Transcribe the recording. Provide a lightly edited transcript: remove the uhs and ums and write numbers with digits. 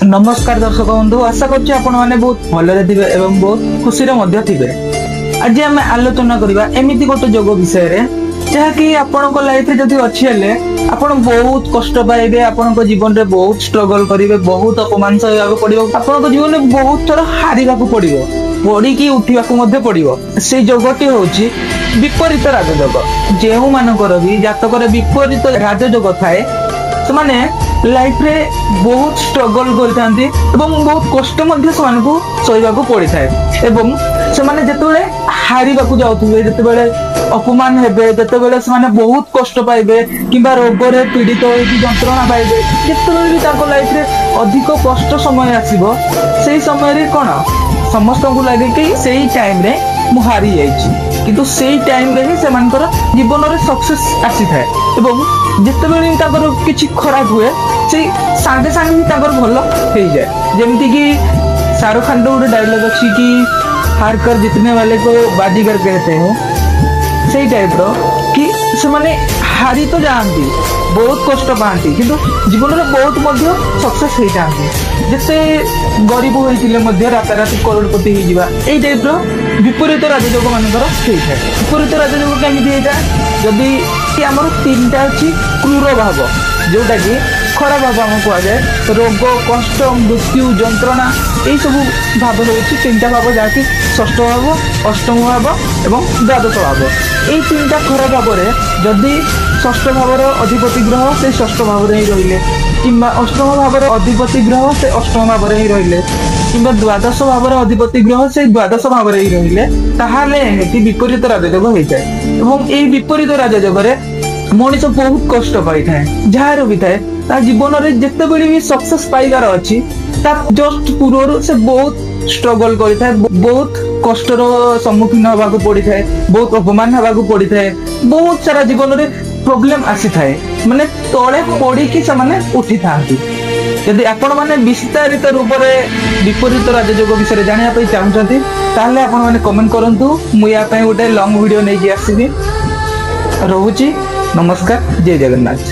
नमस्कार दर्शक बंधु, आशा करछि आपण माने बहुत भलरे थिबे एवं बहुत खुशी रे मध्य थिबे। आज हम आलोचना करबा एमिति गोटे जोग विषय रे जहा कि आपण को लाइफ रे जदी अछि हेले आपण बहुत कष्ट पाइबे, आपण को जीवन रे बहुत स्ट्रगल करिवे, बहुत अपमान सहयाको पड़िबो, आपण को जीवन में बहुत थोड़ा हारिबाको पड़िबो, पड़ी की उठिबाको मध्ये पड़िबो। से जोगटी होछि विपरीत राजयोग। जेहु मानकर भी जातक रे विपरीत राजयोग थाए से माने लाइफ रे बहुत स्ट्रगल करथांती एवं बहुत कष्ट मध्ये समान को सहिबाको पड़ी थाए एवं से माने जेतेबेले हारिबाको जाउथुबे, जेतेबेले अपमान हेबे, जेतेबेले से माने बहुत कष्ट पाइबे किंबा रोग रे पीड़ित होई जंत्रणा पाइबे, जेतेबेले भी ताको लाइफ रे अधिक कष्ट समय आसीबो सेही समय रे कोन समस्त को लागे कि सेही टाइम रे मु हारी जाइछि, किंतु सेही टाइम रे ही से मानकर जीवन रे सक्सेस आसी थाए एवं जितेबेले ताकर किछि खराब हुए से सांगे सांगे ही ताकर भलो हो जाए। जेमति कि शाहरुख खान रो डायलॉग अछि कि हार कर जीतने वाले को बाजीगर कहते हैं, सही टाइप रो कि से माने हारी तो जानती, बहुत कष्ट पाती किंतु जीवन में बहुत मध्य सक्सेस हो जाती। जैसे गरीब होइतिले मध्य राताराति करोड़पति हो जावा, एई टाइप रो विपरीत राजयोग मानकर होई थाए। विपरीत राजयोग केमिति होइता जदी कि हमर तीनटा अछि क्रूर भाव, जोटा कि खराब भाव हम कह जाए, रोग कष्ट मृत्यु जंत्रणा यही सब भाव होछि तीनटा भाव, जाकि षष्ठ भाव, अष्टम भाव एवं द्वादश भाव। यही तीनटा खराब भाव रे जदी षष्ठ भावर अधिपति ग्रह से षष्ठ भाव रे ही रहिले, किंबा अष्टम भावर अधिपति ग्रह से अष्टम भाव रे ही रहिले, किंबा द्वादश भावर अधिपति ग्रह से द्वादश भाव रे ही रहिले, ताहाले एमिति विपरीत राजयोग होई जाय एवं एई विपरीत राजयोग रे मनीष बहुत कष्ट पाई थाए। जार भी थाए ता जीवन रे जेतेबेले भी सक्सेस पाइबार अछि ता जस्ट पूर्व से बहुत स्ट्रगल करि थाए, बहुत कष्टर सम्मुखीन होबाको पड़ी थाए, बहुत अपमान होबाको पड़ी थाए, बहुत सारा जीवन रे प्रॉब्लम आसी थाए, माने तळे पड़ी कि से माने उठी थांती। यदि आपण माने विस्तारित रूप रे विपरीत राजयोग विषय जानिया पई चाहुछंती ताहले आपण माने कमेंट करंतु, मु या पई गोटे लॉन्ग वीडियो नै कि आसीबी। रहूची, नमस्कार, जय जगन्नाथ।